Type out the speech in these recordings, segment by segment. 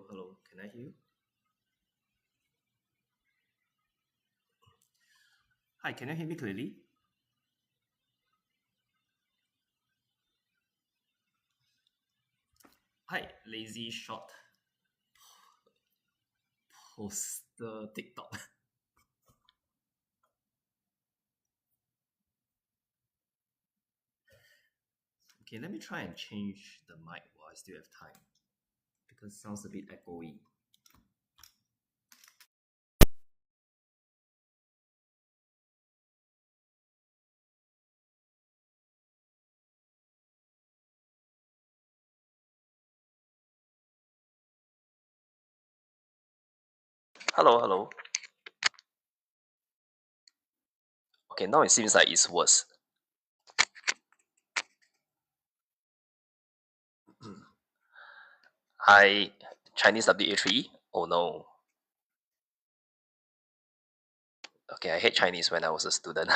hello. Can I hear you? Hi, can you hear me clearly? Hi, lazy short poster TikTok. Okay, let me try and change the mic while I still have time because it sounds a bit echoey. Hello, hello. Okay, now it seems like it's worse. Hi, Chinese WA3. Oh no. Okay, I hate Chinese when I was a student.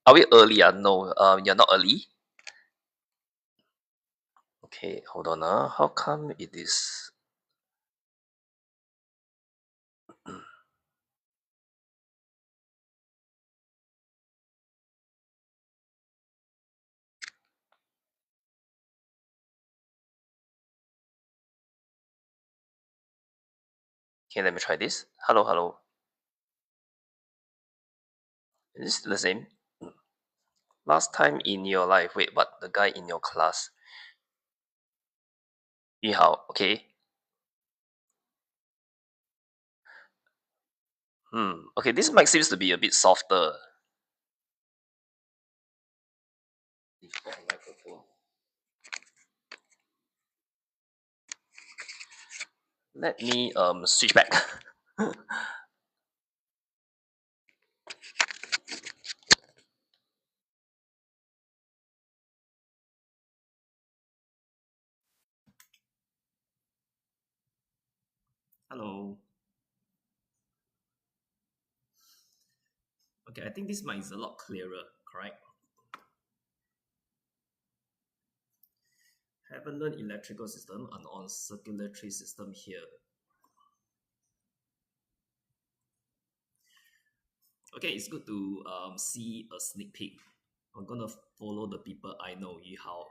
Are we early? No, you're not early. Okay, hold on. How come it is? Okay, let me try this. Hello, hello. Is this the same? Last time in your life, wait, but the guy in your class, 你好, okay. Okay, this mic seems to be a bit softer. Default microphone. Let me switch back. Hello. Okay, I think this mic is a lot clearer, correct? Haven't learned electrical system and on circulatory system here. Okay, it's good to see a sneak peek. I'm gonna follow the people I know, Yihao.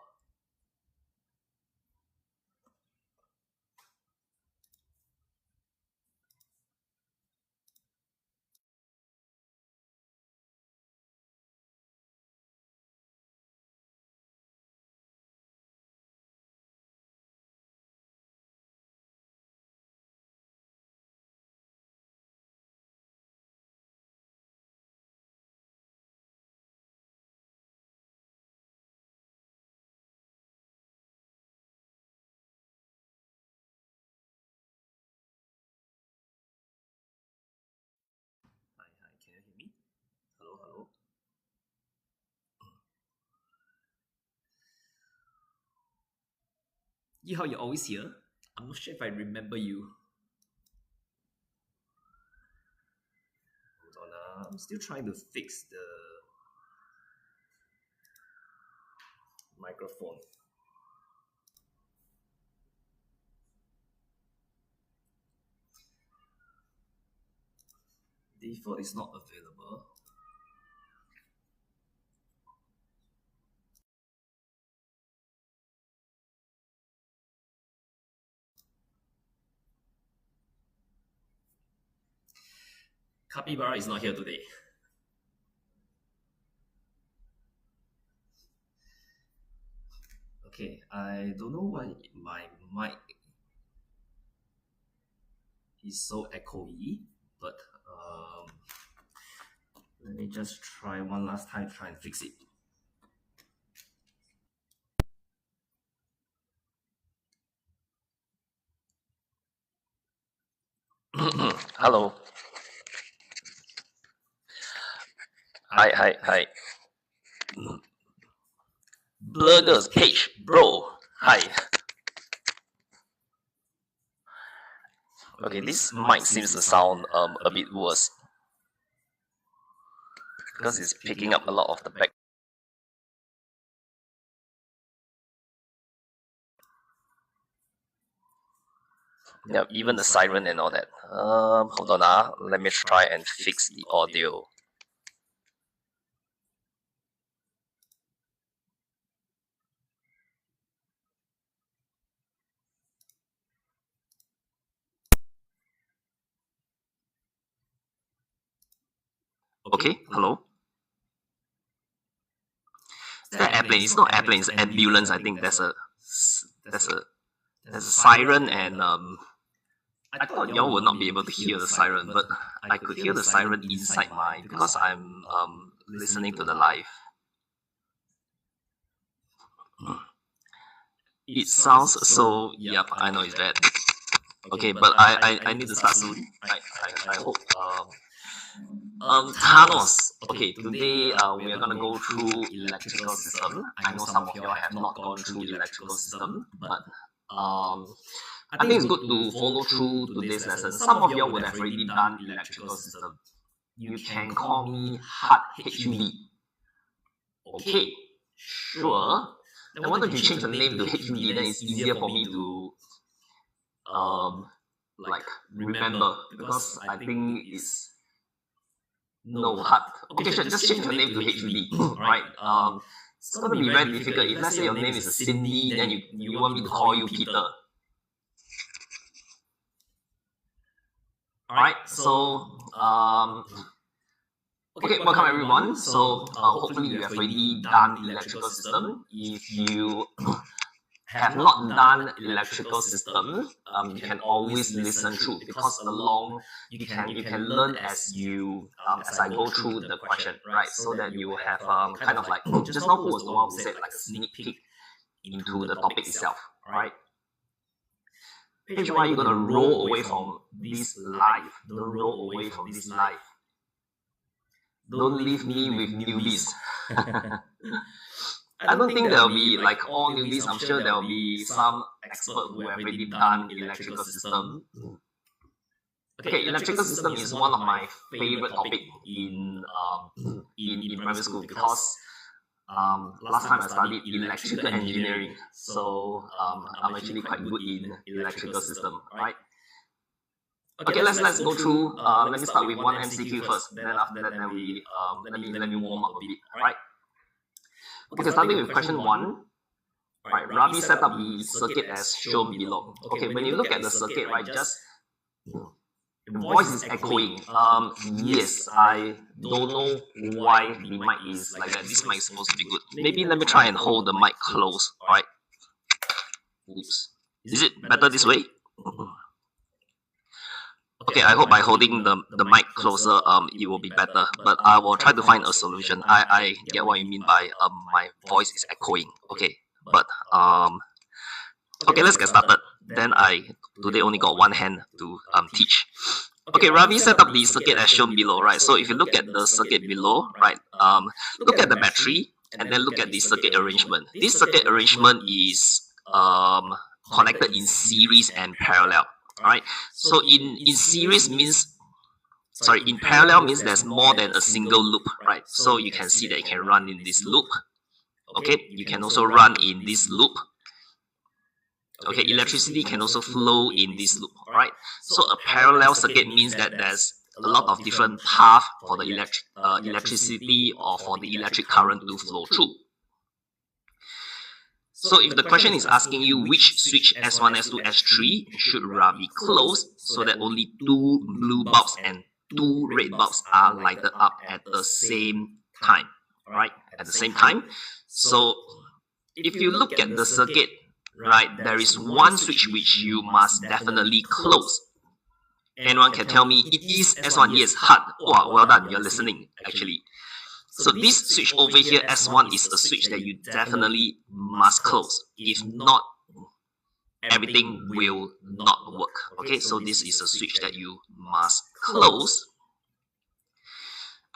Hi, hi, can you hear me? Hello, hello. Yihao, you're always here. I'm not sure if I remember you. Hold on, I'm still trying to fix the microphone. Default is not available. Capybara is not here today. Okay, I don't know why my mic is so echoey, but let me just try one last time, try and fix it. Hello. Hi, hi, hi. Bloggers page, bro. Hi. Okay, this mic seems to sound a bit worse because it's picking up a lot of the back Yeah, even the siren and all that. Hold on, let me try and fix the audio. Okay, hello. Is that airplane? It's not airplane. It's ambulance. I think there's a siren, and I thought y'all would not be able to hear the siren, but I could hear the siren inside mine because I'm listening to the live. It sounds so. Yep, I know it's bad. Okay, but I need to start soon. I hope. Thanos. Okay, today we are gonna go through electrical system. I know some of y'all have not gone through electrical system, but I think it's good to follow through today's lesson. Some of y'all would have already done electrical system. You can call me hard HUD. Okay, sure. Then why don't you change the name to HUD? Then it's easier for me to like remember, because I think it's no hard. Okay, sure. Just change your name to HUD. Right. It's gonna be very difficult. If let's say your name is Cindy, then you want me to call you Peter. Alright, so okay, welcome everyone. So hopefully you have already done electrical system. If you have not done electrical system, you can always listen through, because along you can learn as you as I go through the question, right? So that you will have kind of like, just now who was the one who said like a sneak peek into the topic itself, right? Page why you're gonna roll away from this life. Don't roll away from this life. Don't leave me with newbies. I don't think there'll be like all newbies. I'm sure there'll be some expert who have already done electrical system. Okay, electrical system is one of my favorite topic in primary school, because last time I studied electrical engineering, so I'm actually quite good in electrical system, right? Okay, let's go through. Let me start with one MCQ first. Then after that, then we let me warm up a bit, right? Okay, starting with question 1. Right, Ravi set up the circuit as shown below. Okay, when you look at the circuit, right, just the voice is echoing. Yes, I don't know why the mic is like that. This mic is supposed to be good. Maybe let me try and hold the mic close. Alright. Oops. Is it better this way? Okay, I hope by holding the mic closer, it will be better. But I will try to find a solution. I get what you mean by my voice is echoing. Okay, but okay, let's get started. Then I today only got one hand to teach. Okay, Ravi set up the circuit as shown below, right? So if you look at the circuit below, right, look at the battery and then look at the circuit arrangement. This circuit arrangement is connected in series and parallel, right? So in series means, sorry, in parallel means there's more than a single loop, right? So you can see that you can run in this loop. Okay, you can also run in this loop. Okay, electricity can also flow in this loop, right? So a parallel circuit means that there's a lot of different paths for the electricity or for the electric current to flow through. So if the question is asking you which switch S1, S2, S3 should Ravi close so that only 2 blue bulbs and 2 red bulbs are lighted up at the same time, right? At the same time. So if you look at the circuit, right, there is one switch which you must definitely close. Anyone can tell me it is S1? Yes, hard. Wow, well done, you're listening actually. So this switch over here, S1, is a switch that you definitely must close. If not, everything will not work. Okay, so this is a switch that you must close.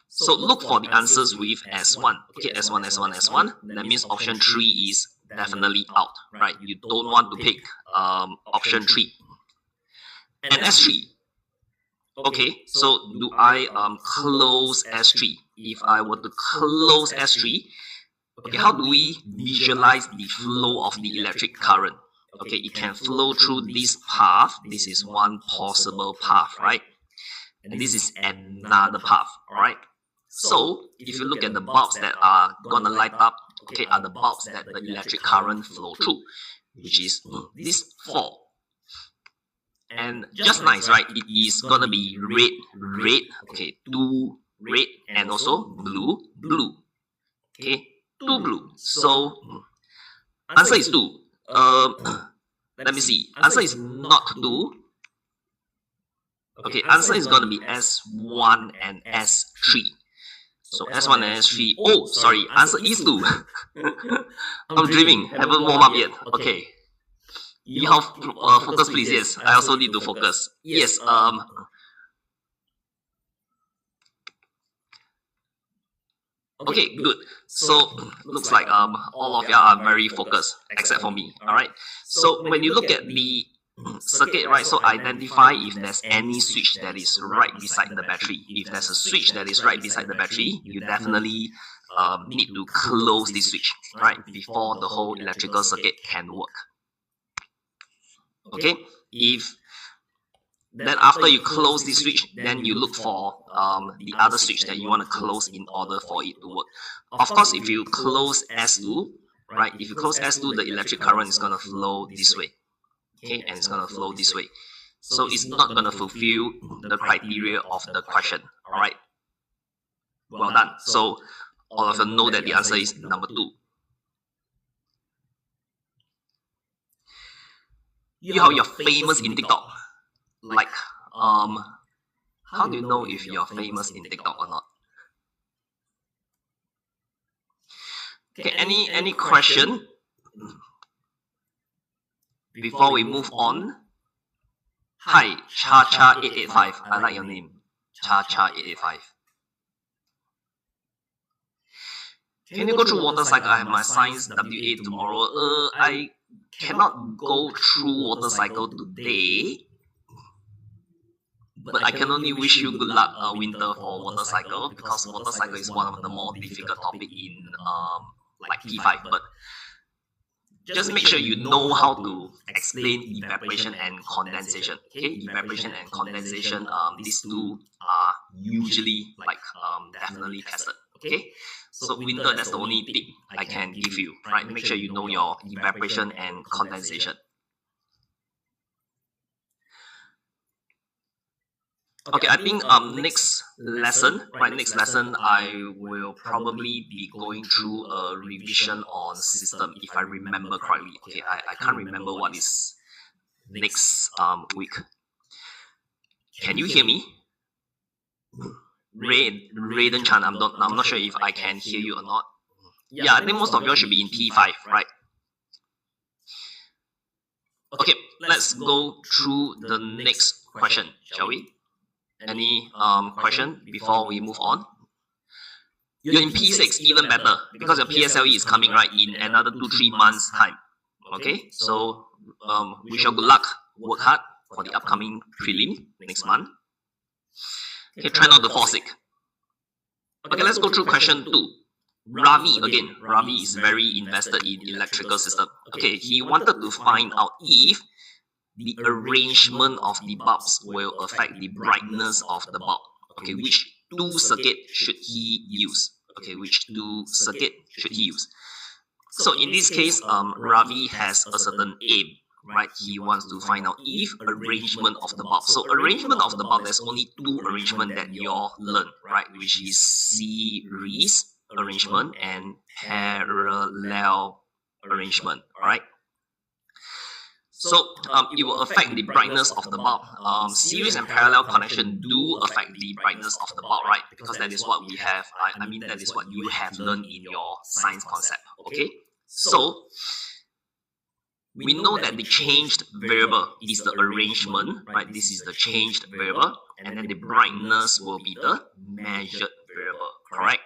So look for the answers with S1. Okay, S1, S1, S1. That means option 3 is definitely out, right? You don't want to pick option 3. And S3. Okay, so do I close S3? If I were to close S3, okay, how do we visualize the flow of the electric current? okay, it can flow through this path. This is one possible path, right? And this is another path, alright? So, if you look at the bulbs that are gonna light up, okay, are the bulbs that the electric current flow through, which is these 4. And just nice, right? It is gonna be red, okay, 2 red, and also blue, okay, 2 blue. So, answer is 2. Let me see. Answer is not 2. Okay, answer is going to be S1 and S3. So S1 and S3. Oh, sorry, answer is 2. I'm dreaming, haven't warmed up yet. Okay. You have focus, please. Yes, I also need to focus. Yes. Okay, good. So looks like all of you are very focused except for me. All right. So when you look at the circuit, right, so identify if there's any switch that is right beside the battery. If there's a switch that is right beside the battery, you definitely need to close this switch, right, before the whole electrical circuit can work. Okay, if then after you close this switch, then you look for the other switch that you want to close in order for it to work. Of course, if you close S2, right, if you close S2, the electric current is going to flow this way. Okay, and it's going to flow this way. So it's not going to fulfill the criteria of the question. Alright, well done. So all of you know that the answer is number 2. You are famous in TikTok. Like, how do you know if you're famous in TikTok or not? Okay, any question? Before we move on, hi, Cha885. I like your name, Cha885. Can you go through water cycle? I have my science WA tomorrow. I cannot go through water cycle today, but I can only wish you good luck winter for water cycle, because water cycle is one of the more difficult topic in like P5. But just make sure you know how to explain evaporation and condensation. Okay, evaporation and condensation, these two are usually like definitely tested. Okay, so winter, that's the only tip I can give you, right? Make sure you know your evaporation and condensation. Okay, I think next lesson, right? Next lesson, I will probably be going through a revision on system, if I remember correctly. Okay, I can't remember what is next week. Can you hear me? Raiden Chan, I'm not sure if I can hear you or not. Yeah, I think most of you should be in P5, right? Okay, let's go through the next question, shall we? Any question before we move on? You're in P6, even better, because your PSLE is coming right in another 2-3 months time. Okay, so wish you good luck, work hard for the upcoming prelim next month. Okay, try not to fall sick. Okay, let's go through question 2. Ravi again. Ravi is very invested in electrical system. Okay, he wanted to find out if the arrangement of the bulbs will affect the brightness of the bulb. Okay, which 2 circuit should he use? Okay, which 2 circuit should he use? So in this case, Ravi has a certain aim, right? He wants to find out if arrangement of the bulb. So arrangement of the bulb, there's only 2 arrangement that you all learn, right? Which is series arrangement and parallel arrangement, right? So it will affect the brightness of the bulb. Series and parallel connection do affect the brightness of the bulb, right? Because that is what we have, I mean that is what you have learned in your science concept, okay? So we know that the changed variable is the arrangement, right? This is the changed variable, and then the brightness will be the measured variable, correct?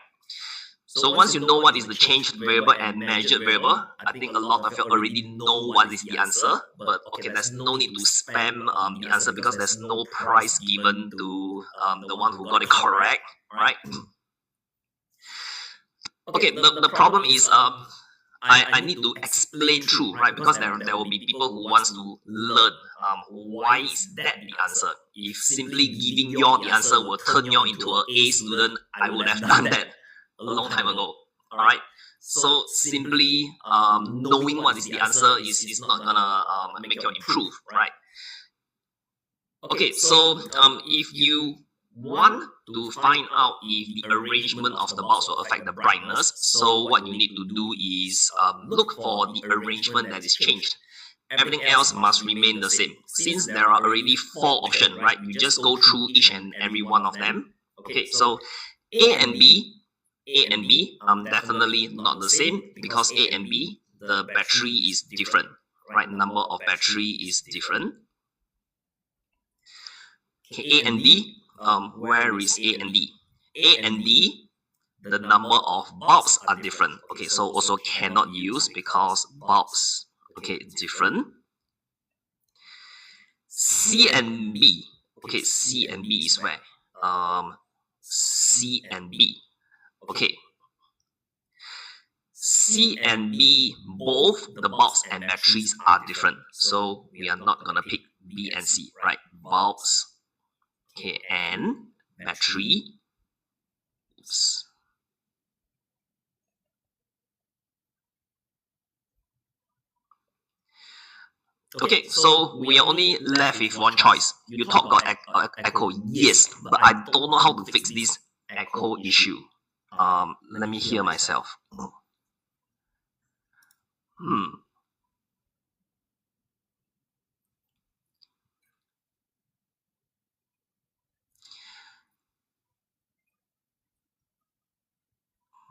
So once you know what is the changed variable and measured variable, I think a lot of you already know what is the answer. But okay, there's no need to spam the answer, because there's no prize given to the one who got it correct, right? Okay, the problem is I need to explain through, right? Because there will be people who wants to learn why is that the answer. If simply giving you the answer will turn you into an A student, I would have done that a long time ago. Alright? So simply knowing what is the answer is not gonna make you improve, right? Okay, so if you want to find out if the arrangement of the bulbs will affect the brightness, so what you need to do is look for the arrangement that is changed. Everything else must remain the same. Since there are already 4 options, right? You just go through each and every one of them. Okay, so A and B definitely not the same, because A and B, the battery is different, right? Number of battery is different. Okay, A and D, where is A and D? A and D, the number of bulbs are different. Okay, so also cannot use because bulbs, okay, different. C and B, okay, C and B is where? C and B, okay. C and B, both the bulbs and batteries are different. So we are not gonna pick B and C, right? Bulbs, okay, and battery. Oops. Okay, so we are only left with one choice. You talk got echo, yes, but I don't know how to fix this echo issue. Let me hear myself.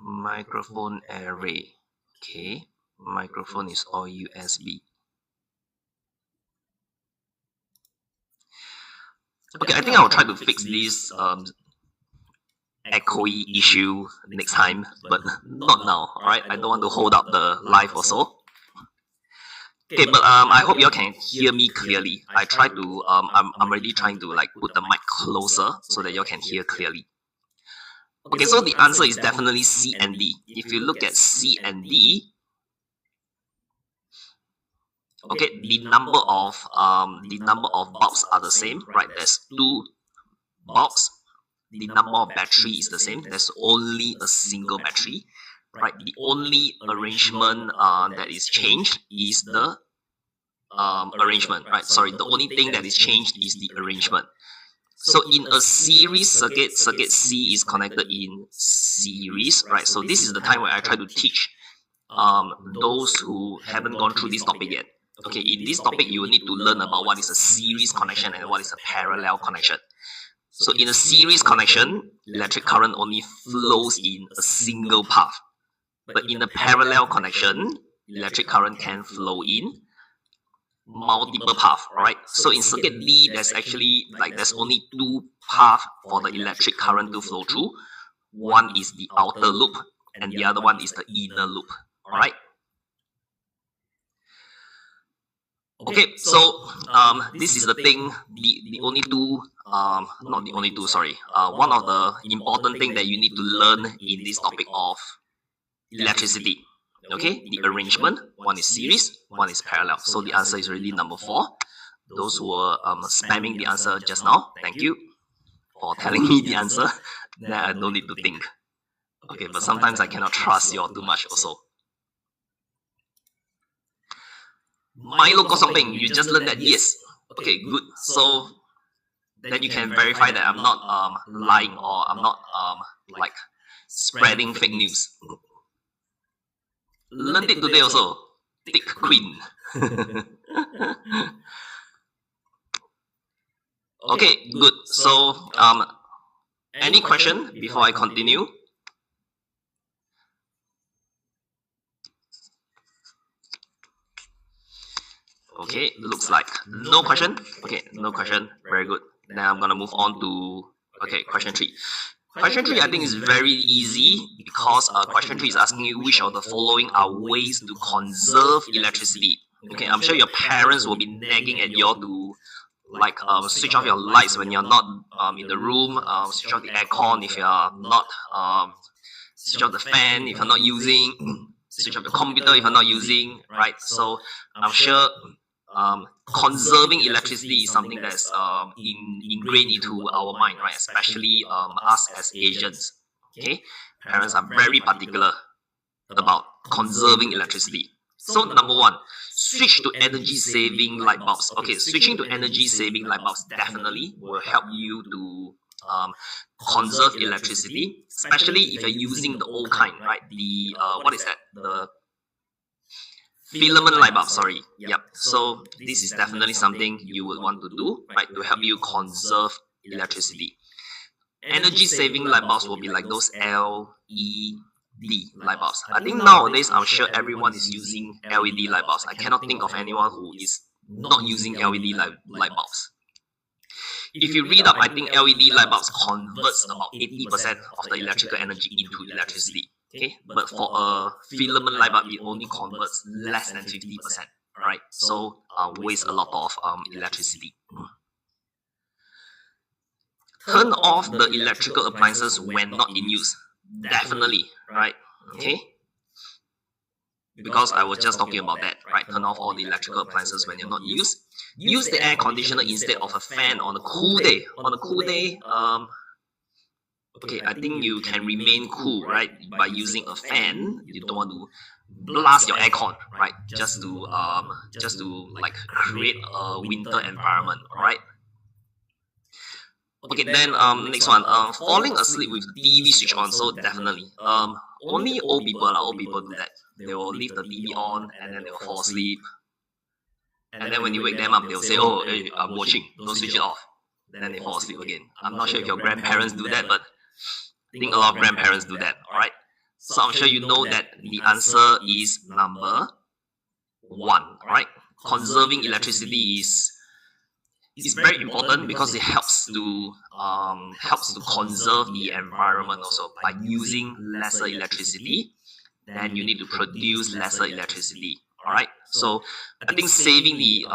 Microphone array. Okay, microphone is all USB. Okay, I think I'll try to fix this echoey issue next time, but not now. Alright, I don't want to hold up the live also. Okay, but I hope you all can hear me clearly. I try to I'm already trying to like put the mic closer so that you all can hear clearly. Okay, so the answer is definitely C and D. If you look at C and D, okay, the number of bulbs are the same, right? There's 2 bulbs. The number of battery is the same. There's only a single battery, right? The only arrangement that is changed is the arrangement, right? Sorry, the only thing that is changed is the arrangement. So in a series circuit, circuit C is connected in series, right? So this is the time where I try to teach those who haven't gone through this topic yet. Okay, in this topic, you will need to learn about what is a series connection and what is a parallel connection. So in a series connection, electric current only flows in a single path. But in a parallel connection, electric current can flow in multiple paths, right? So in circuit D, there's actually there's only 2 paths for the electric current to flow through. One is the outer loop and the other one is the inner loop, alright? Okay, so this is the thing, the only two, not the only two, sorry. One of the important thing that you need to learn in this topic of electricity. Okay, the arrangement, one is series, one is parallel. So the answer is really number 4. Those who were spamming the answer just now, thank you for telling me the answer. Then I don't need to think. Okay, but sometimes I cannot trust you all too much also. Milo Kosong, you just learned that, yes. Okay, good. So then you can verify that I'm not lying or I'm not like spreading fake news. Learned it today also. Thick Queen. Okay, good. So any question before I continue? Okay, looks like no question. Okay, no question. Very good. Then I'm gonna move on to question 3. Question 3 I think is very easy because question 3 is asking you which of the following are ways to conserve electricity. Okay, I'm sure your parents will be nagging at you to like switch off your lights when you're not in the room, switch off the aircon if you're not, switch off the fan if you're not using. switch off your computer if you're not using, right? So I'm sure conserving electricity is something that's ingrained into our mind, right? Especially us as Asians. Okay, parents are very particular about conserving electricity. So number one, switch to energy saving light bulbs. Okay, switching to energy saving light bulbs definitely will help you to conserve electricity, especially if you're using the old kind, right? The what is that? The filament light bulb, sorry. Yep. So this is definitely something you would want to do, right, to help you conserve electricity. Energy saving light bulbs will be like those LED light bulbs. I think nowadays I'm sure everyone is using LED light bulbs. I cannot think of anyone who is not using LED light bulbs. If you read up, I think LED light bulbs converts about 80% of the electrical energy into electricity. Okay, but for a filament light bulb, it only converts less than 50%. Right, so waste a lot of electricity. Turn off the electrical appliances when not in use. Definitely, right? Okay. Because I was just talking about that, right? Turn off all the electrical appliances when you're not in use. Use the air conditioner instead of a fan on a cool day. On a cool day, okay, I think you can remain cool, right? By using a fan. You don't want to blast your aircon, right? Just to like create a winter environment, right? Okay, then next one, falling asleep with the TV switch on. So definitely, only old people do that. They will leave the TV on and then they will fall asleep. And then when you wake them up, they'll say, "Oh, hey, I'm watching. Don't switch it off." Then they fall asleep again. I'm not sure if your grandparents do that, but I think a lot of grandparents do that. All right. So I'm sure you know that the answer is number one. All right. Conserving electricity is very important because it helps to conserve the environment also. By using lesser electricity, then you need to produce lesser electricity. All right. So I think saving the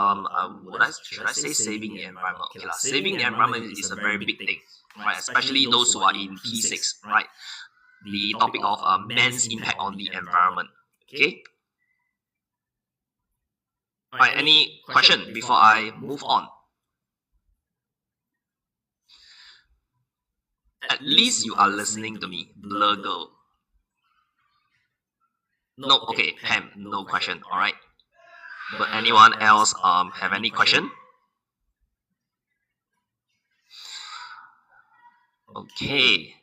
should I say saving the environment? Okay, saving the environment is a very big thing, right? Especially those who are in P6, right? The topic of man's impact on the environment. Okay. All right. Any question before I move on? At least you are listening to me, blur girl. No, okay, Pam, no question. All right. But anyone else have any question? Okay.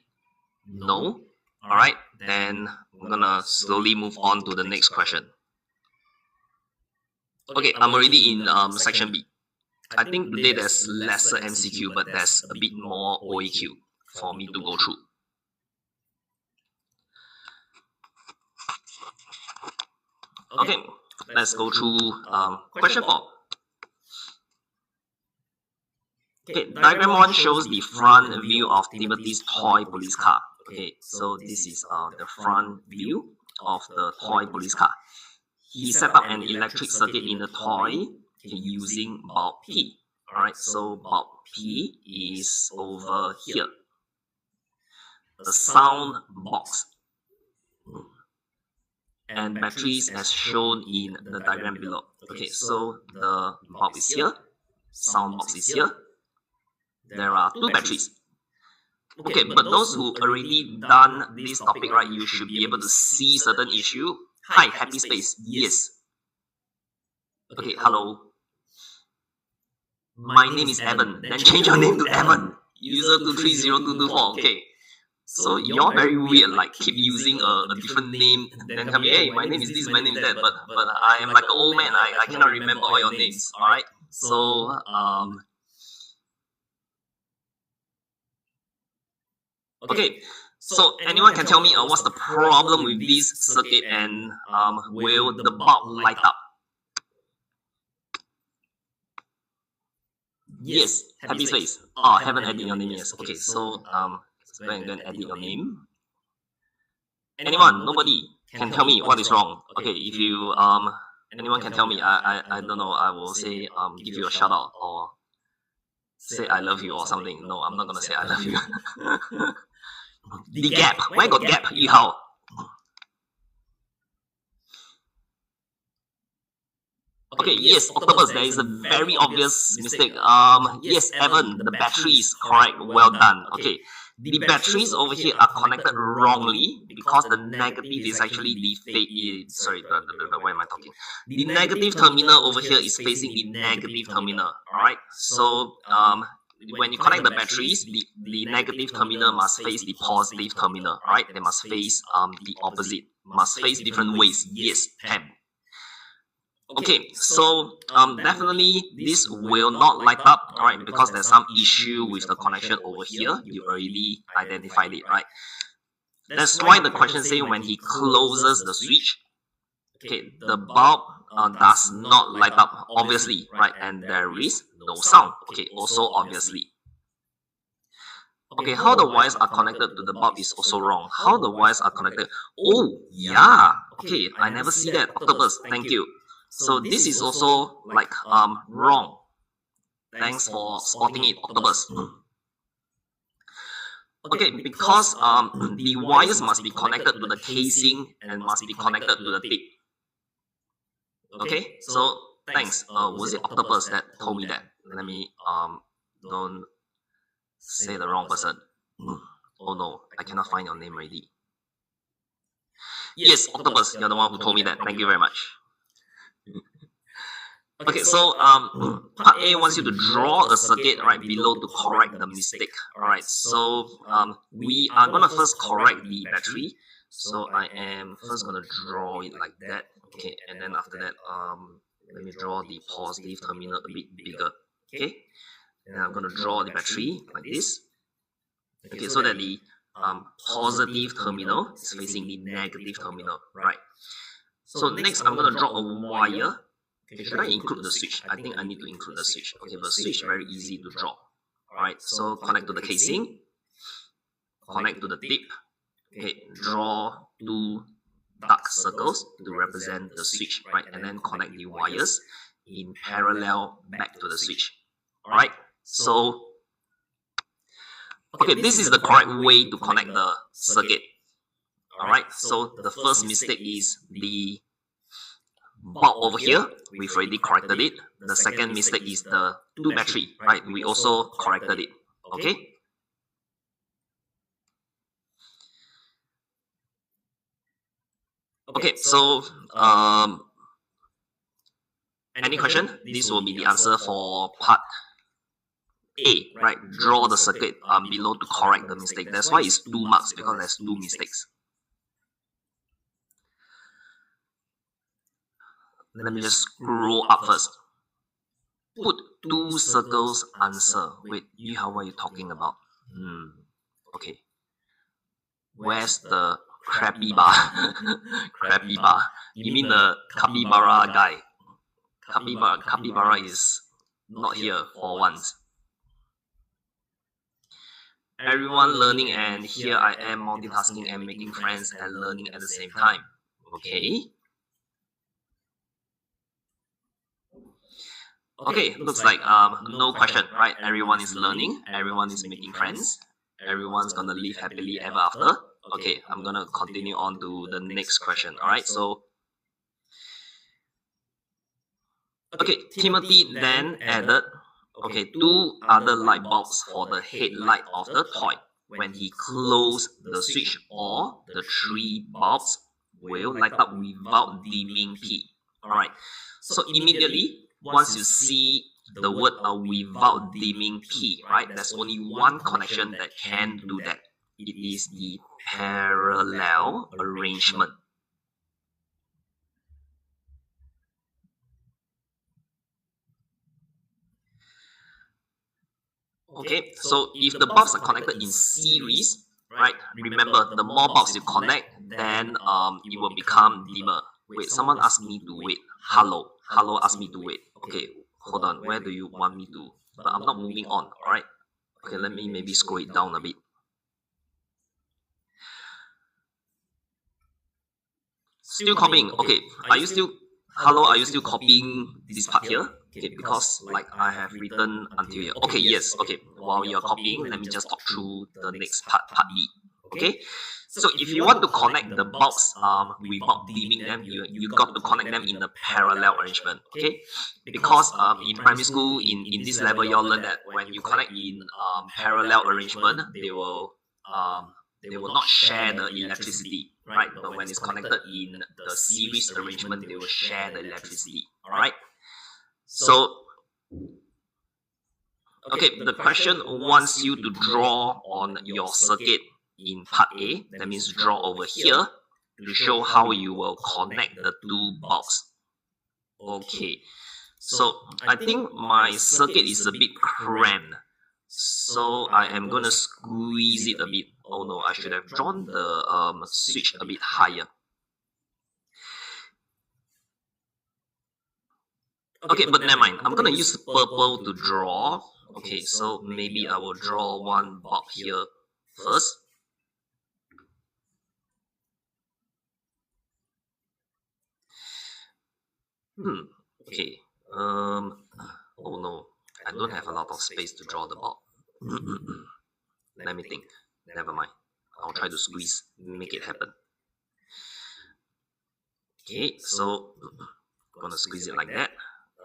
No. All right. Then I'm gonna slowly move on to the next question. Okay, I'm already in section B. I think today there's lesser MCQ, but there's a bit more OAQ for me to go through. Okay, let's go through question 4. Okay, diagram 1 shows the front view of Timothy's toy police car. Okay, so this is the front view of the toy police car. He set up an electric circuit in the toy using bulb P. Alright, so bulb P is over here. The sound box and batteries as shown in the diagram below. Okay, so the bulb is here, sound box is here. There are 2 batteries. Okay, but those who already done this topic, right, you should be able to see certain issue. Hi, happy space. Yes. Okay, hello. My name is Evan. Then change your name to Evan. User 230224. Okay. So you're very weird, like keep using a different name, then tell me, hey, my name is this, my name is that, but I am like an old man, I cannot remember all your names. Alright. So okay. So anyone can tell me what's the problem with this circuit and will the bulb light up? Yes, happy space. Oh, haven't added your name yet. Okay, so let's go and then edit your name. Anyone? Nobody can tell me what is wrong. Okay, if you anyone can tell me, I don't know, I will say give you a shout out or say I love you or something. No, I'm not gonna say I love you. The gap. Where got gap? 1号. Okay, yes, Octopus, there is a very obvious mistake. Yes, Evan, the battery is correct. Well done. Okay, the batteries over here are connected wrongly because the negative is actually sorry, where am I talking? The negative terminal over here is facing the negative terminal. Alright, so when you connect the batteries, the negative terminal must face the positive terminal. Alright, they must face the opposite, must face different ways. Yes, Pam. Okay, so definitely this will not light up, alright, because there's some issue with the connection over here. You already identified it, right? That's why the question says when he closes the switch, okay, the bulb does not light up, obviously, right? And there is no sound, okay, also obviously. Okay, how the wires are connected to the bulb is also wrong. How the wires are connected? Oh, yeah, okay, I never see that, Octopus, thank you. So this is also like wrong. Thanks for spotting it, Octopus. Okay, because the wires must be connected to the casing and must be connected to the tip. Okay, so thanks. Was it Octopus that told me that? Let me don't say the wrong person. Oh no, I cannot find your name already. Yes, Octopus, you're the one who told me that. Thank you very much. Okay, so part A wants you to draw a circuit right below to correct the mistake. Alright, so we are gonna first correct the battery. So I am first gonna draw it like that. Okay, and then after that, let me draw the positive terminal a bit bigger. Okay, and I'm gonna draw the battery like this. Okay, so that the positive terminal is facing the negative terminal, right? So next, I'm gonna draw a wire. Okay, should I include the switch? I think I need to include the switch. Okay, but switch very easy to draw. Alright, so connect to the casing, connect to the tip. Okay, draw two dark circles to represent the switch, right? And then connect the wires in parallel back to the switch. Alright, so okay, this is the correct way to connect the circuit. Alright, so the first mistake is the bulb over here. We've already corrected it. The second mistake is the two battery, right? We also corrected it. Okay. Okay, so any question? This will be the answer for part A, right? Draw the circuit below to correct the mistake. That's why it's 2 marks, because there's 2 mistakes. Let me just scroll up first. Put 2 circles answer. Wait, what are you talking about? Okay. Where's the crappy bar? Crappy bar. You mean the capybara guy? Capybara is not here for once. Everyone learning, and here I am multitasking and making friends and learning at the same time. Okay. Okay, looks like no question, right? Everyone is learning, everyone is making friends, everyone's gonna live happily ever after. Okay, I'm gonna continue on to the next question. Alright, so okay, Timothy then added 2 other light bulbs for the headlight of the toy. When he closed the switch, all the 3 bulbs will light up without dimming P. Alright, so immediately once you see the word without dimming P, right, there's only one connection that can do that. It is the parallel arrangement. Okay, so if the bulbs are connected in series, right, remember the more bulbs you connect, then it will become dimmer. Wait, someone asked me to wait. Hello asked me to wait. Okay, hold on, where do you want me to? But I'm not moving on, alright? Okay, let me maybe scroll it down a bit. Still copying. Okay, are you still copying this part here? Okay, because like I have written until here. Okay, yes, okay. While you're copying, let me just talk through the next part, part B. Okay, so if you want to connect the box without dimming them, you got to connect them in a parallel arrangement. Okay, because in primary school, in this level, you'll learn that when you connect in parallel arrangement, they will not share the electricity, right? But when it's connected in the series arrangement, they will share the electricity. All right. So, okay, the question wants you to draw on your circuit in part A. That means draw over here to show how you will connect the two bulbs. Okay, so I think my circuit is a bit cramped. So I am gonna squeeze it a bit. Oh no, I should have drawn the switch a bit higher. Okay, but never mind. I'm gonna use purple to draw. Okay, so maybe I will draw one bulb here first. Okay. Oh no, I don't have a lot of space to draw the bulb. Let me think. Never mind. I'll try to squeeze, make it happen. Okay, so I'm gonna squeeze it like that.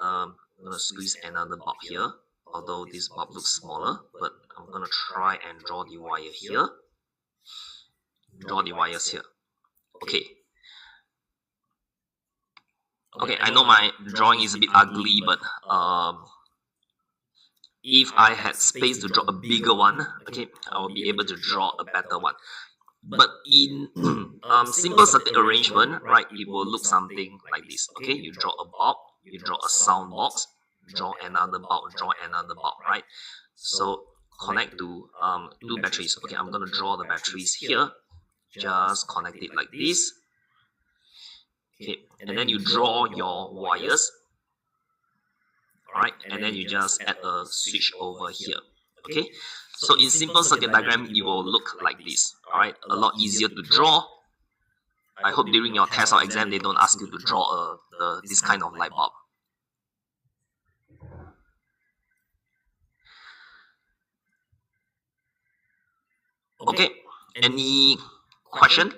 I'm gonna squeeze another bulb here. Although this bulb looks smaller, but I'm gonna try and draw the wire here. Draw the wires here. Okay. Okay, I know my drawing is a bit ugly, but if I had space to draw a bigger one, okay, I will be able to draw a better one. But in simple circuit arrangement, right, it will look something like this. Okay, you draw a bulb, you draw a sound box, draw another bulb, right? So connect to two batteries. Okay, I'm gonna draw the batteries here. Just connect it like this. Okay, and then you draw your wires. Alright, and then you just add a switch over here. Okay, so in simple circuit diagram, it will look like this. Alright, a lot easier to draw. I hope during your test or exam, they don't ask you to draw this kind of light bulb. Okay, any question?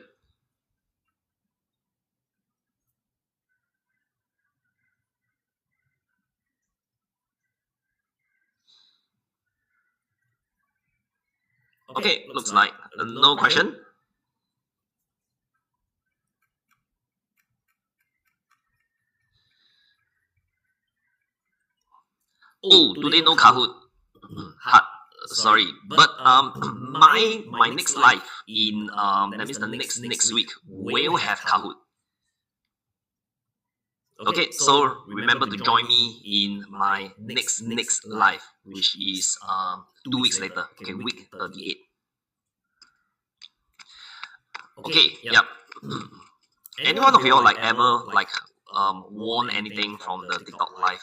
Okay, looks like no question. Oh, today no Kahoot. Sorry, but my next live in that means the next week will have Kahoot. Okay, so remember to join me in my next live, which is 2 weeks later. Okay, week 38. Okay, yep. Any one of you all ever won anything from the TikTok live?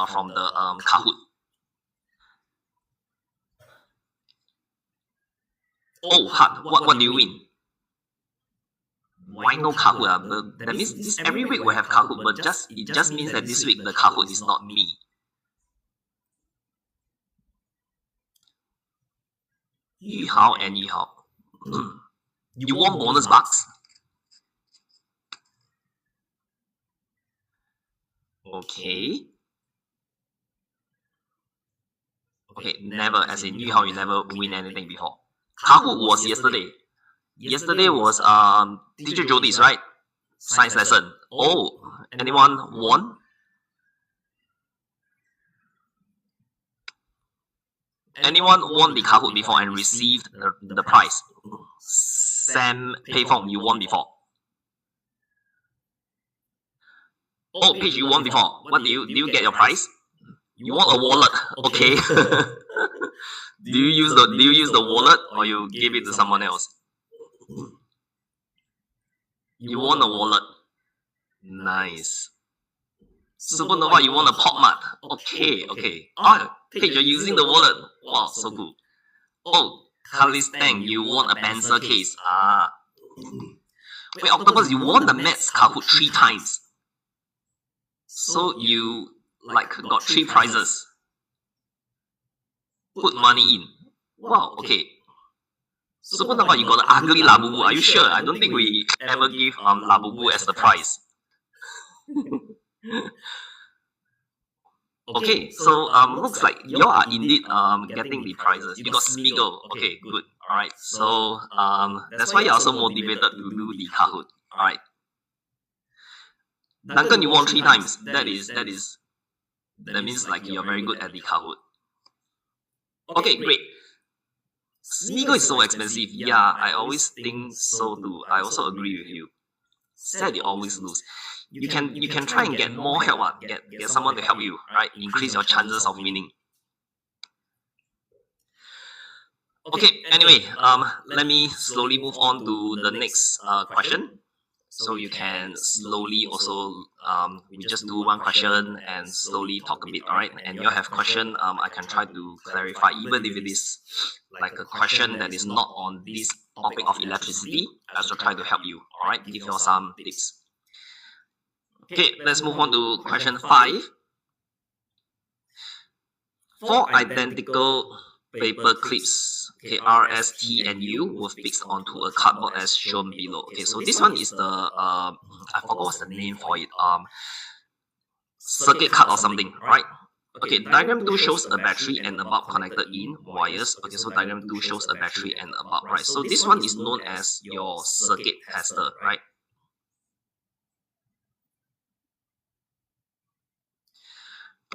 From the Kahoot. Oh, hard. What do you win? Why no Kahoot? That means this every week we have Kahoot, but it just means that this week the Kahoot is not me. Yu Hao and Yu Hao. You won bonus bucks? Okay. Okay, never. As in Yu Hao, you never win anything before. Kahoot was yesterday. Yesterday was Teacher Jody's, right? Science lesson. Oh, anyone won? Anyone won the Kahoot before and received the prize? Sam Pei Fong, you won before. Oh, Paige, you won before. What do you get your prize? You want a wallet? Okay. do you use the wallet or you give it to someone else? You want a wallet. Nice. Supernova, you want a pop mat. Okay. Ah, Paige, you're using the wallet. Wow, so good. Oh, Carly's Tang, you want a pencil case. Ah. Wait, Octopus, you won the Maths Kahoot 3 times. So you got 3 prizes. Put money in. Wow, okay. Supernova, you got the ugly Labubu. Are you sure? I don't think we ever give Labubu as the prize. Okay, so looks like you are indeed getting the prizes. You got Smeagol. Okay, good. Alright, so that's why you're also motivated to do the Kahoot. Alright. Duncan, you won 3 times. That means like you're very good at the Kahoot. Okay, great. Smeagol is so expensive. Yeah, I always think so too. I also agree with you. Sad you always lose. You can try and get more help, get someone to help you, right? Increase your chances of winning. Okay, anyway, let me slowly move on to the next question. So you can slowly also, we just do one question and slowly talk a bit, alright? And you have question, I can try to clarify, even if it is like a question that is not on this topic of electricity, I also try to help you, alright? Give you some tips. Okay, let's move on to question 5. 4 identical paper clips, okay, R, S, T, and U were fixed onto a cardboard as shown below. Okay, so this one is the, I forgot what's the name for it, circuit card or something, right? Okay, diagram 2 shows a battery and a bulb connected in wires. Okay, so diagram 2 shows a battery and a bulb, right? So this one is known as your circuit tester, right?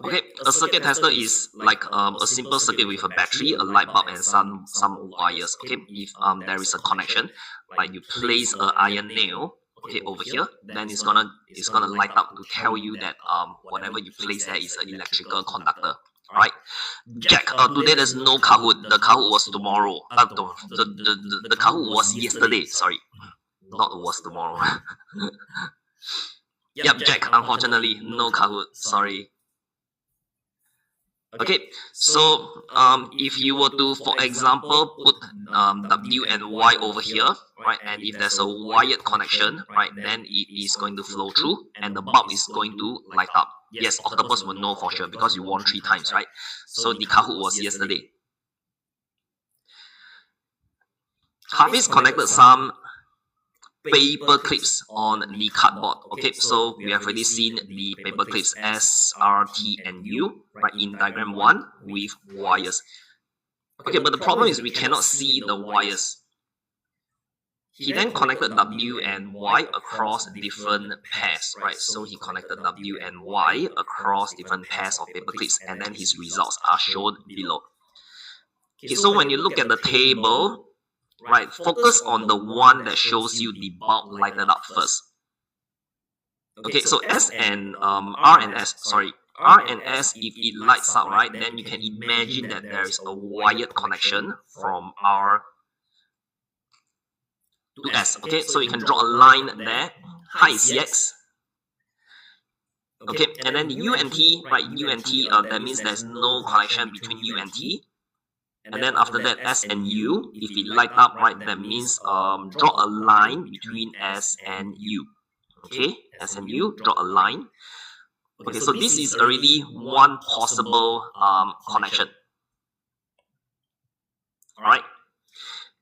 Okay, a circuit tester is like a simple circuit with a battery, a light bulb, and some wires. Okay, if there is a connection, like you place an iron nail, okay, over here, then it's gonna light up to tell you that whatever you place there is an electrical conductor. Alright, Jack. Today there's no Kahoot. The Kahoot was tomorrow. The Kahoot was yesterday. Sorry, not was tomorrow. Yep, Jack. Unfortunately, no Kahoot. Sorry. Okay, so if you were to, for example, put W and Y over here, right, and if there's a wired connection, right, then it is going to flow through and the bulb is going to light up. Yes, Octopus will know for sure because you won 3 times, right? So the Kahoot was yesterday. Hafiz connected some paper clips on the cardboard. Okay, so we have already seen the paper clips S, R, T, and U, right, in diagram 1 with wires. Okay, but the problem is we cannot see the wires. He then connected W and Y across different pairs, right? So he connected W and Y across different pairs of paper clips, and then his results are shown below. Okay, so when you look at the table, right, focus on the one that shows you the bulb lighted up first. Okay, so R and S, if it lights up, right, then you can imagine that there is a wired connection from R to S. Okay, so you can draw a line there. Hi, CX. Okay, and then U and T, right, U and T, that means there's no connection between U and T. And then after that, S and U, if it light up, right, that means draw a line between S and U. Okay, S and U, draw a line. Okay, so this is already one possible connection. Alright,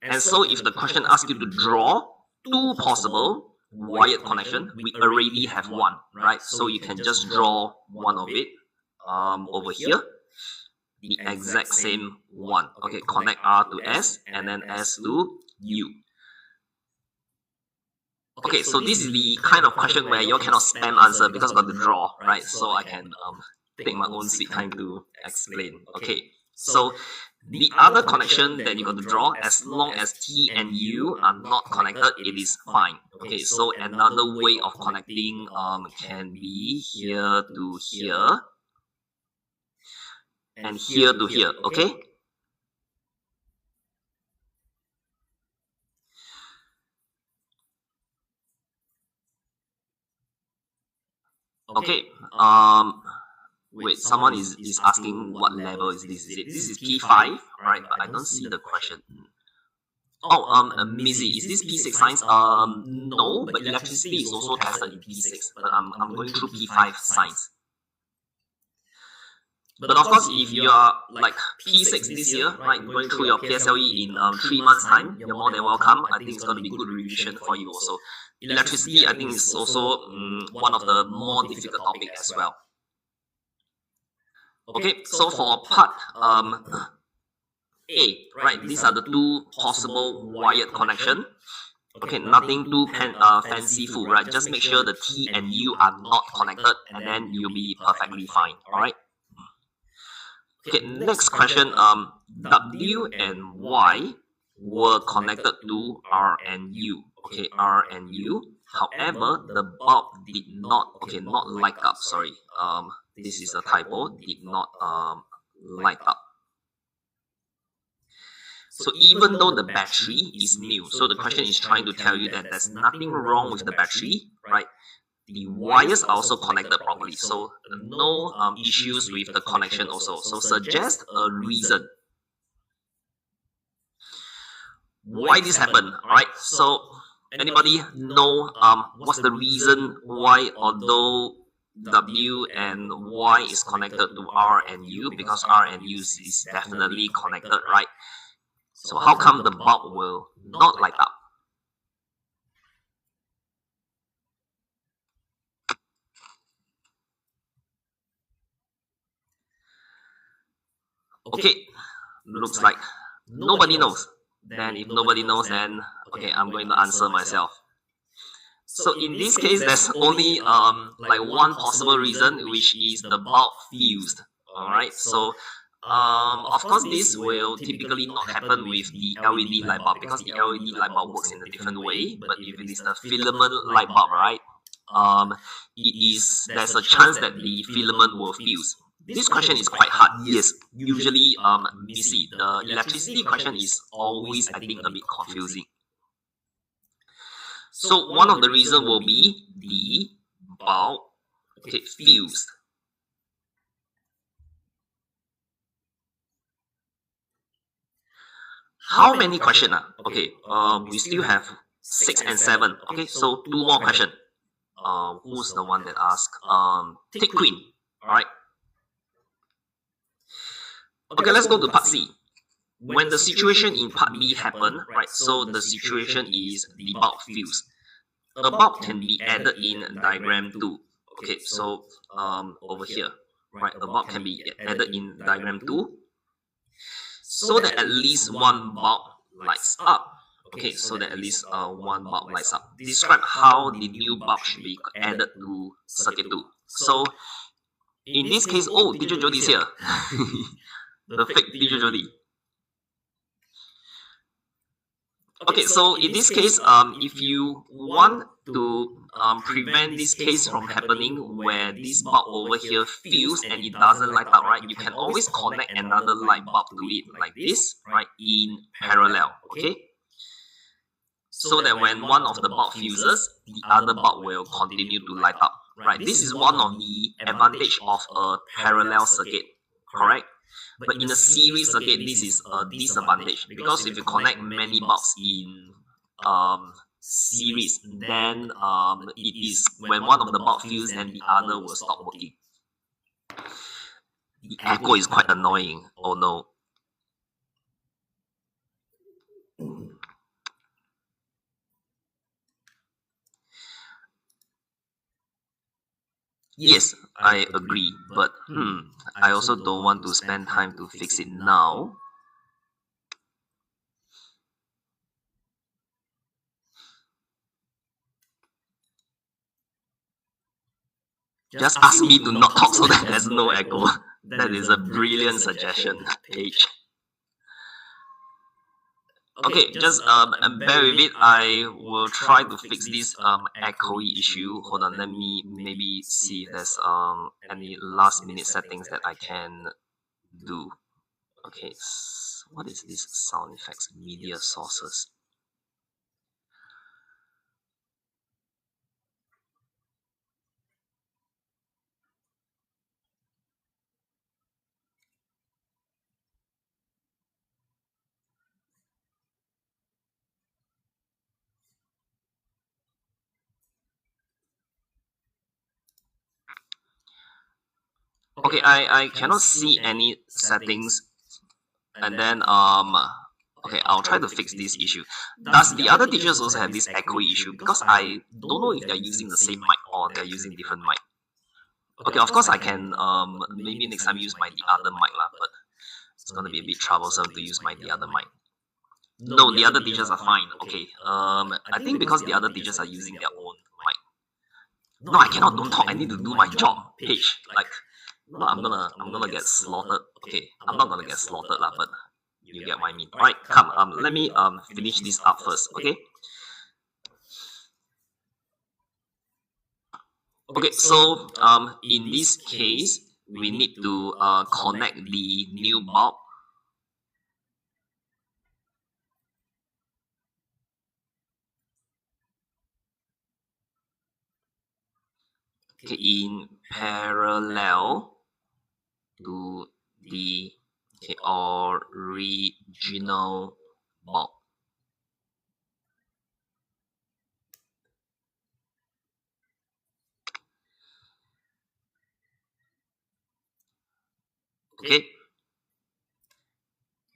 and so if the question asks you to draw 2 possible wired connection, we already have one, right? So you can just draw one of it over here. The exact same one. Okay, connect R to S and then S to U. Okay, so this is the kind of question where you cannot spam answer because got to draw, right? So I can take my own sweet time to explain. Okay, so the other connection that you got to draw, as long as T and U are not connected, it is fine. Okay, so another way of connecting can be here to here and here to here. Okay, okay, wait, someone is asking what level is this? This is P5, right? But I don't see the question. Oh, Mizzy, is this P6 science? No, but electricity is also tested in P6, but I'm going through P5 science. But of course, if you are like P6 this year, right, going through your PSLE in 3 months' time, you're more than welcome. I think it's going to be good revision for you also. Electricity, I think, is also one of the more difficult topic as well. Okay, so for part A, right, these are the two possible wired connection. Okay, nothing too fanciful, right? Just make sure the T and U are not connected, and then you'll be perfectly fine. All right. Okay, next question. W and Y were connected to R and U. Okay, R and U. However, the bulb did not. Okay, not light up. Sorry. This is a typo. Did not light up. So even though the battery is new, so the question is trying to tell you that there's nothing wrong with the battery, right? The wires are also connected properly, so no issues with the connection also. So suggest a reason why this happened, right? So anybody know what's the reason why, although W and Y is connected to R and U, because R and U is definitely connected, right? So how come the bulb will not light up? Okay, looks like nobody knows. Then if nobody knows, then okay, I'm going to answer myself. So in this case, there's only like one possible reason, which is the bulb fused. All right, so of course, this will typically not happen with the LED light bulb, because the LED light bulb works in a different way. But if it is the filament light bulb, right, there's a chance that the filament will fuse. This question is quite hard. Yes, usually you see the electricity question is always, I think, a bit confusing. So one of the reasons will be the bulb fused. How many questions? Okay, we still have 6 and 7. Okay, so 2 more questions. Who's the one that asked? Take Queen. Alright. Okay, let's go to part C. When the situation in part B happened, right, so the situation is the bulb fuse. A bulb can be added in diagram 2. Okay, so over here, right, a bulb can be added in diagram 2, so that at least one bulb lights up. Okay, so that at least one bulb lights up. Describe how the new bulb should be added to circuit 2. So in this case, oh, teacher Jody is here. The fake teacher Jody. Okay, so in this case, if you want to prevent this case from happening where this bulb over here fuse and it doesn't light up, right, you can always connect another light bulb to it like this, right, in parallel, okay? So that when one of the bulb fuses, the other bulb will continue to light up, right? This is one of the advantage of a parallel circuit, correct? But in a series circuit, this is a disadvantage, because if you connect many bulbs in series, then it is when one of the bulb fuses and the other will stop working. The echo is quite annoying. Oh no. Yes, I agree, but I also don't want to spend time to fix it now. Just ask me to not talk so that there's no echo. That is a brilliant suggestion, Paige. Okay, just bear with it. I will try to fix this echoey issue. Hold on, let me maybe see if there's any last minute settings that I can do. Okay, what is this sound effects media sources? Okay, I cannot see any settings, and then okay, I'll try to fix this issue. Does the other teachers also have this echo issue? Because I don't know if they're using the same mic or they're using different mic. Okay, of course I can maybe next time use the other mic lah, but it's gonna be a bit troublesome to use the other mic. No, the other teachers are fine. Okay. I think because the other teachers are using their own mic. No, I cannot don't talk. I need to do my job. Page. Like no, I'm gonna get slaughtered. Okay, I'm not gonna get slaughtered lah, but you get what I mean. Alright, come, let me finish this up first, okay? Okay, so in this case, we need to connect the new bulb. Okay, in parallel to the original bulb. Okay.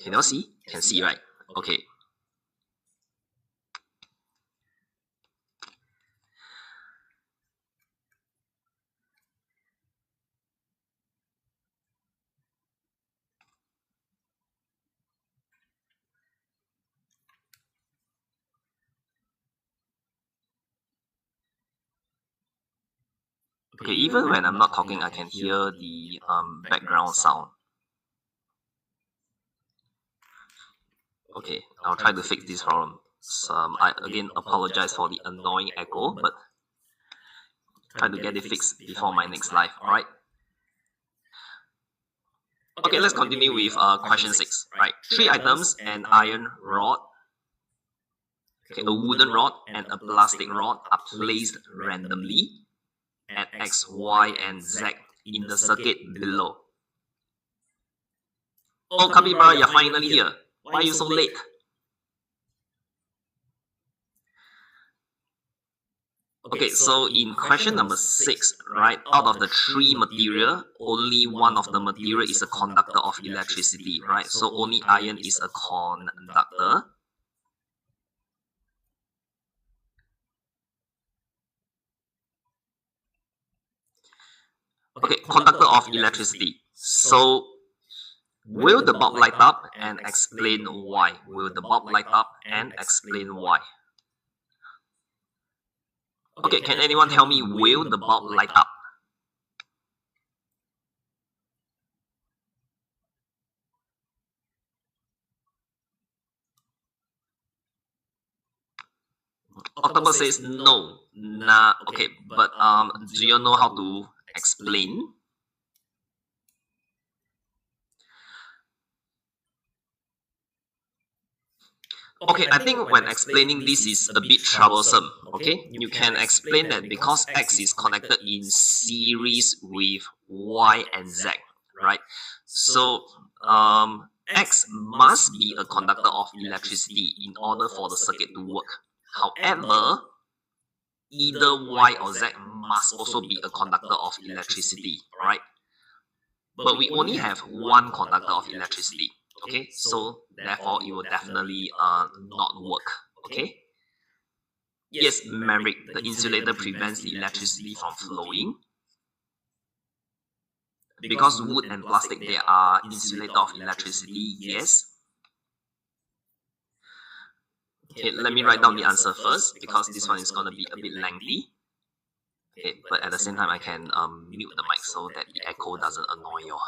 Can you see? Can see, right? Okay. Okay, even when I'm not talking, I can hear the background sound. Okay, I'll try to fix this problem. I again apologize for the annoying echo, but try to get it fixed before my next live, alright? Okay, let's continue with question 6. Right, 3 items: an iron rod, okay, a wooden rod, and a plastic rod are placed randomly at X, Y, and Z in the circuit below. Oh, Capybara, you're finally here. Why are you so late? Okay, so in question number 6, right, out of the 3 material, only one of the material is a conductor of electricity, right? So only iron is a conductor. Okay, conductor of electricity. So will the bulb light up, and explain why? Will the bulb light up, and explain why? Okay, can anyone tell me, will the bulb light up? Octopus says no. Nah, okay, but do you know how to explain? Okay, I think when explaining this is a bit troublesome. Okay, you can explain that because X is connected in series with Y and Z, right? So X must be a conductor of electricity in order for the circuit to work. However, either Y or Z must also be a conductor of electricity, right? But we only have one conductor of electricity. Okay, so therefore it will definitely not work. Okay. Yes, Merrick, the insulator prevents the electricity from flowing. Because wood and plastic, they are insulator of electricity, yes. Okay, let me write down the answer first, because this one is going to be a bit lengthy. Okay, but at the same time, I can mute the mic so that the echo doesn't annoy you.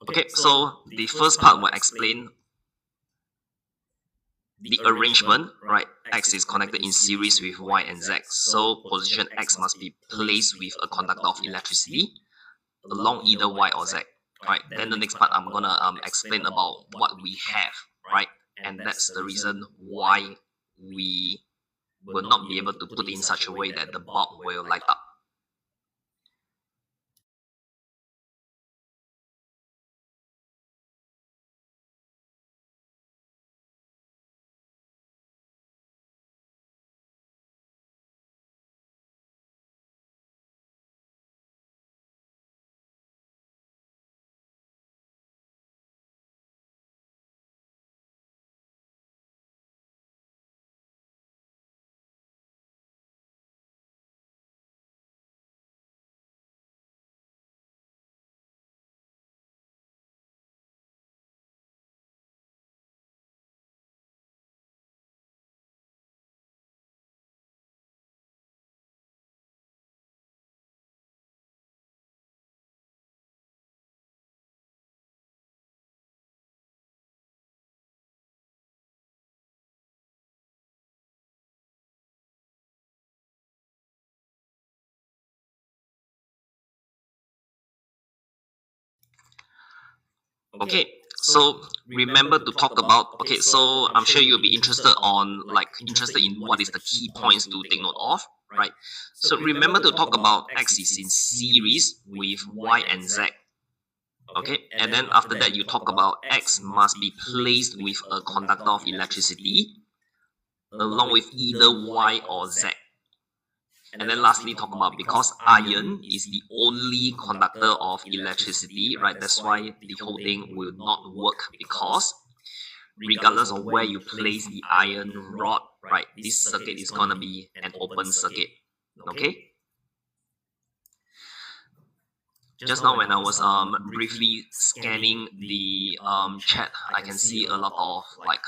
Okay, so the first part will explain the arrangement, right? X is connected in series with Y and Z. So position X must be placed with a conductor of electricity along either Y or Z. Right. Then the next part I'm gonna explain about what we have, right? And that's the reason why we will not be able to put in such a way that the bulb will light up. Okay, so remember to talk about, okay, so I'm sure you'll be interested in what is the key points to take note of, right? So remember to talk about X is in series with Y and Z. Okay, and then after that you talk about X must be placed with a conductor of electricity along with either Y or Z. And then lastly talk about, because iron is the only conductor of electricity, right? That's why the whole thing will not work, because regardless of where you place the iron rod, right, this circuit is gonna be an open circuit. Okay, just now when I was briefly scanning the chat, I can see a lot of like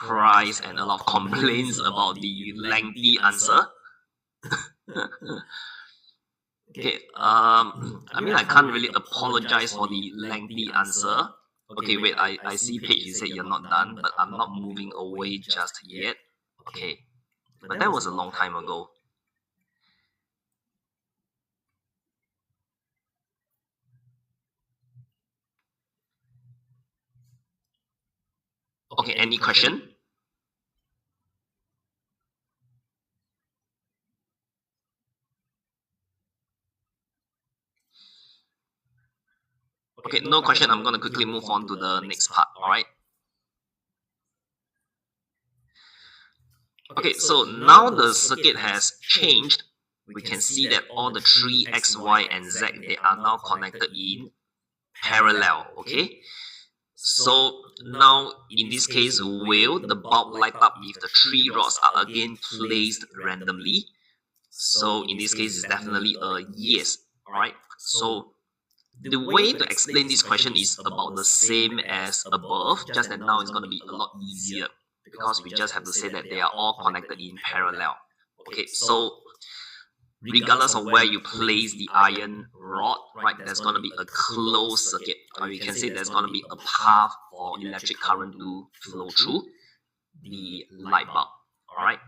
cries and a lot of complaints about the lengthy answer. Okay, I mean, I can't really apologize for the lengthy answer. Okay, wait, I see Paige, you said you're not done, but I'm not moving away just yet. Okay, but that was a long time ago. Okay, any question? Okay, no question. I'm gonna quickly move on to the next part, alright? Okay, so now the circuit has changed. We can see that all the three X, Y, and Z, they are now connected in parallel, okay? So now in this case, will the bulb light up if the three rods are again placed randomly? So in this case, it's definitely a yes, alright? So the way to explain this question is about the same as above, just that now it's going to be a lot easier, because we just have to say that they are all connected in parallel. Okay, so regardless of where you place the iron rod, right, there's going to be a closed circuit, or you can say there's going to be a path for electric current to flow through the light bulb. All right.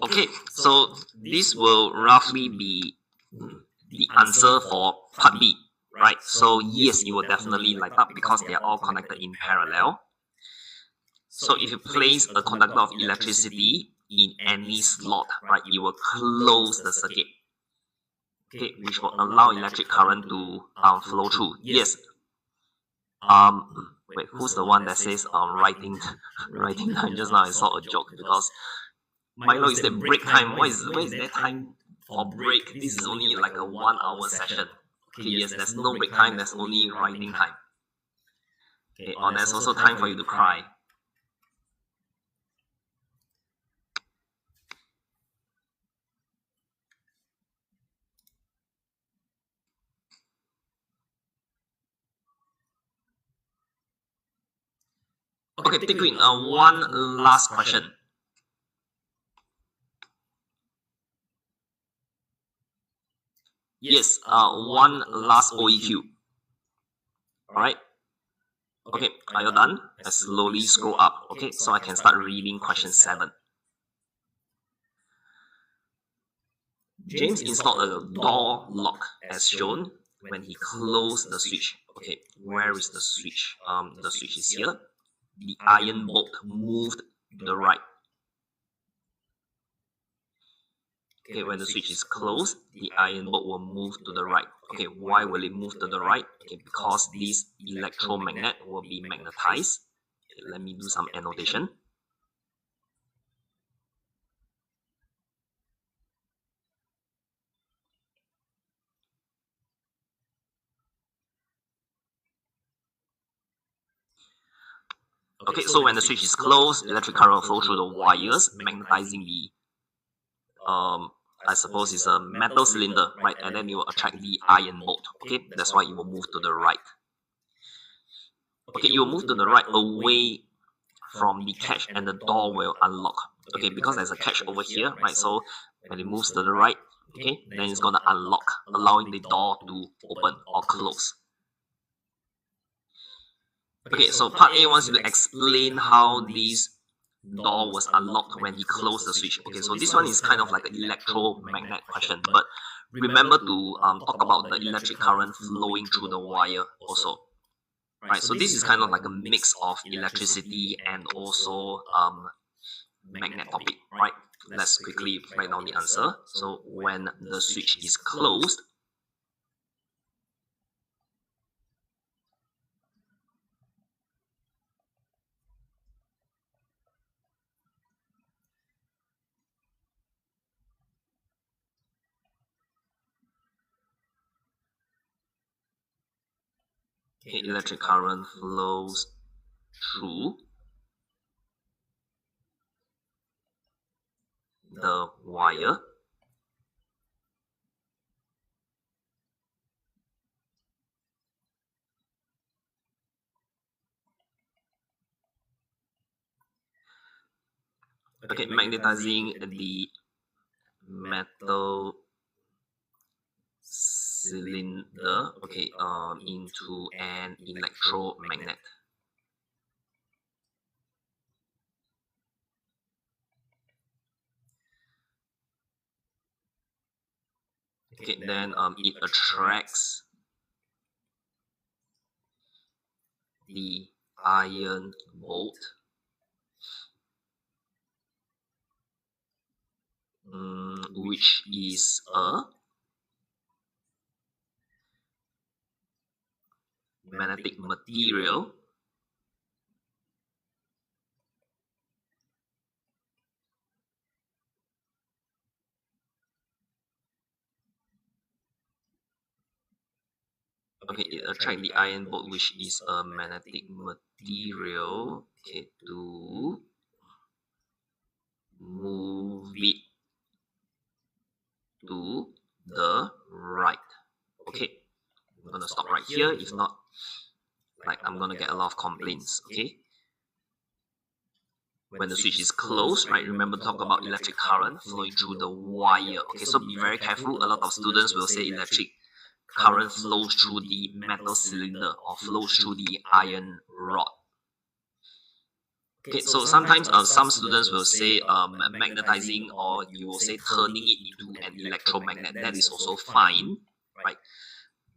Okay, so this will roughly be the answer for part B, right? So yes, it will definitely light up because they are all connected in parallel. So if you place a conductor of electricity in any slot, right, it will close the circuit, okay, which will allow electric current to flow through. Yes. Wait, who's the one that says writing writing time? Just now I saw a joke because Milo is that break time. Why is there time for break? This is only like a 1 hour session. Okay, yes, there's no break time, there's only writing time. Okay, or there's also time for you to cry. Okay, take in one last question. Yes, one last OEQ. Alright. Okay, are you done? I slowly scroll up. Okay, so I can start reading question 7. James installed a door lock as shown when he closed the switch. Okay, where is the switch? The switch is here. The iron bolt moved to the right. Okay, when the switch is closed, the iron bolt will move to the right. Okay, why will it move to the right? Okay, because this electromagnet will be magnetized. Okay, let me do some annotation. Okay, so when the switch is closed, electric current will flow through the wires, magnetizing the I suppose it's a metal cylinder, right? And then it will attract the iron bolt. Okay, that's why it will move to the right. Okay, it will move to the right away from the catch, and the door will unlock. Okay, because there's a catch over here, right? So when it moves to the right, okay, then it's gonna unlock, allowing the door to open or close. Okay, so part A wants you to explain how this door was unlocked when he closed the switch. Okay, so this one is kind of like an electromagnet question, but remember to talk about the electric current flowing through the wire also. Right, so this is kind of like a mix of electricity and also magnet topic, right? Let's quickly write down the answer. So when the switch is closed, okay, electric current flows through the wire. Okay, magnetizing the metal cylinder, okay, into an electromagnet. Okay, then it attracts the iron bolt, which is a magnetic material. Okay, it attracts the iron bolt, which is a magnetic material, okay, to move it to the right. Okay, I'm gonna stop right here. If not, like, I'm gonna get a lot of complaints. Okay, when the switch is closed, right, remember to talk about electric current flowing through the wire. Okay, so be very careful. A lot of students will say electric current flows through the metal cylinder or flows through the iron rod. Okay, so sometimes some students will say magnetizing, or you will say turning it into an electromagnet. That is also fine, right?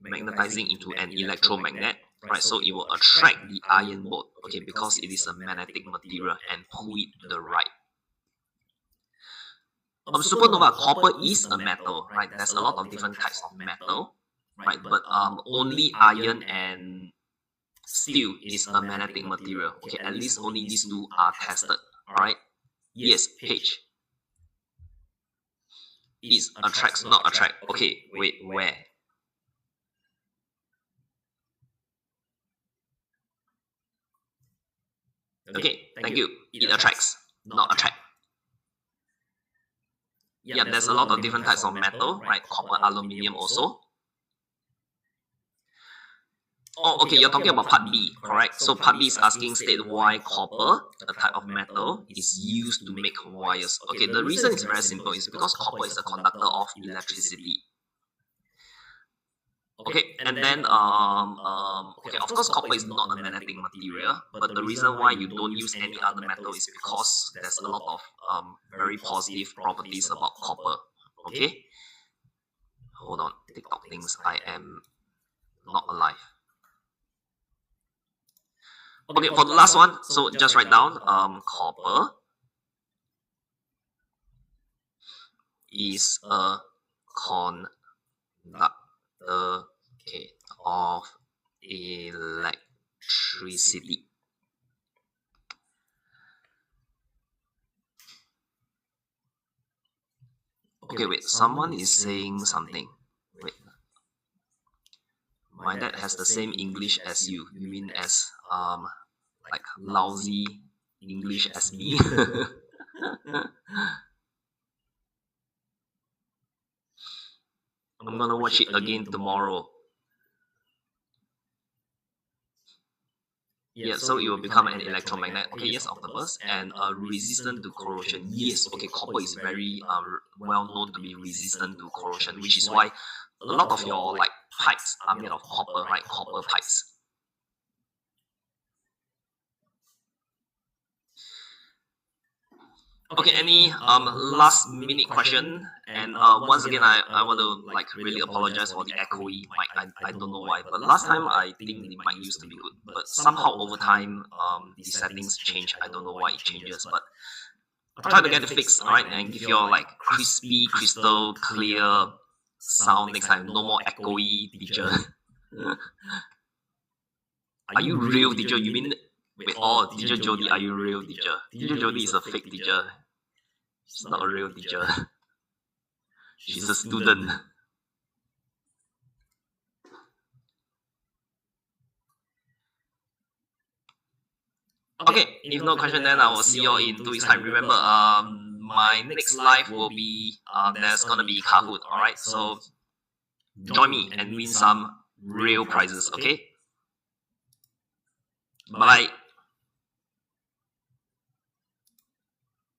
Magnetizing into an electromagnet, right? So it will attract the iron bolt, okay, because it is a magnetic material, and pull it to the right. Supernova, copper is a metal, right? There's a lot of different types of metal, right? But only iron and steel is a magnetic material. Okay, at least only these two are tested. Alright. Yes, H. Is attracts, not attract. Okay, wait, where? Okay, thank you. It attracts, not attract. Yeah, there's a lot of different types of metal, right? Copper, aluminium also. Oh, okay, you're talking about part B, correct? So part B is asking state why copper, a type of metal, is used to make wires. Okay, the reason is very simple. It's because copper is a conductor of electricity. Okay, and then okay, of course copper is not a magnetic material, but the reason why you don't use any other metal is because there's a lot of very positive properties about copper. Okay, hold on, TikTok thinks I am not alive. Okay, for the last one, so just write down copper is a conductor, okay, of electricity. Okay, wait, someone is saying something. Wait. My dad has the same English as you. You mean as like lousy English as me? I'm gonna watch it again tomorrow. Yeah, so it will become an electromagnet. Okay, yes, octopus, and resistant to corrosion. Yes, okay, copper is very well known to be resistant to corrosion, which is why a lot of your like pipes are made of copper, right? Copper pipes. Okay, any last minute question? And once again, I want to like really apologize for the echoey mic. I don't know why, but last time I think the mic used to be good, but somehow over time the settings change. I don't know why it changes, but I'll try to get it fixed, alright, and give you all like crispy, crystal clear sound next time. No more echoey, teacher. Are you real, teacher? You mean wait? Oh, teacher Jody, are you real, teacher? Teacher Jody is a fake teacher. She's not a real teacher. She's a student. Okay, if no question, then I will see you all in 2 weeks time. Remember, my next live will be there's gonna be Kahoot. All right, so join me and win some real prizes. Okay. Bye.